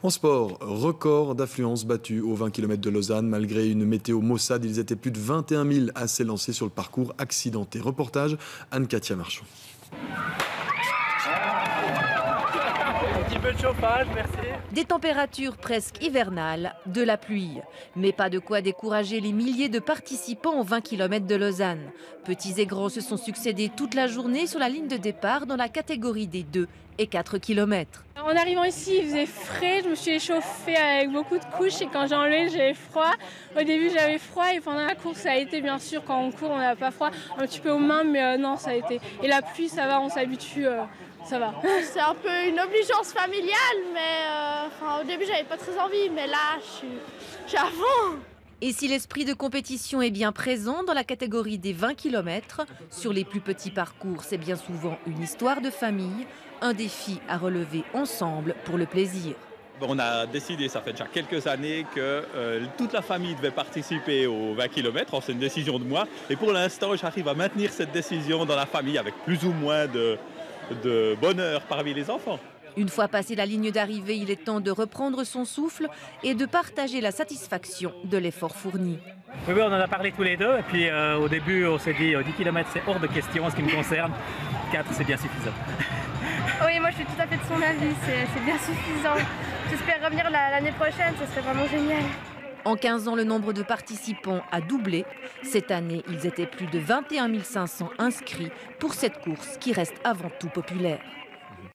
En sport, record d'affluence battue aux 20 km de Lausanne. Malgré une météo maussade, ils étaient plus de 21 000 à s'élancer sur le parcours accidenté. Reportage Anne-Katia Marchand. Un petit peu de chauffage, merci. Des températures presque hivernales, de la pluie. Mais pas de quoi décourager les milliers de participants aux 20 km de Lausanne. Petits et grands se sont succédés toute la journée sur la ligne de départ dans la catégorie des 2 et 4 km. En arrivant ici, il faisait frais, je me suis échauffée avec beaucoup de couches et quand j'ai enlevé, j'avais froid. Au début, j'avais froid et pendant la course, ça a été bien sûr. Quand on court, on n'a pas froid, un petit peu aux mains, mais non, ça a été. Et la pluie, ça va, on s'habitue, ça va. C'est un peu une obligeance familiale, mais au début, j'avais pas très envie, mais là, je suis à fond. Et si l'esprit de compétition est bien présent dans la catégorie des 20 km, sur les plus petits parcours, c'est bien souvent une histoire de famille, un défi à relever ensemble pour le plaisir. On a décidé, ça fait déjà quelques années, que toute la famille devait participer aux 20 km. C'est une décision de moi. Et pour l'instant, j'arrive à maintenir cette décision dans la famille avec plus ou moins de bonheur parmi les enfants. Une fois passé la ligne d'arrivée, il est temps de reprendre son souffle et de partager la satisfaction de l'effort fourni. Oui, on en a parlé tous les deux. Et puis au début, on s'est dit 10 km, c'est hors de question en ce qui me concerne. 4, c'est bien suffisant. Oui, moi je suis tout à fait de son avis, c'est bien suffisant. J'espère revenir l'année prochaine, ce serait vraiment génial. En 15 ans, le nombre de participants a doublé. Cette année, ils étaient plus de 21 500 inscrits pour cette course qui reste avant tout populaire.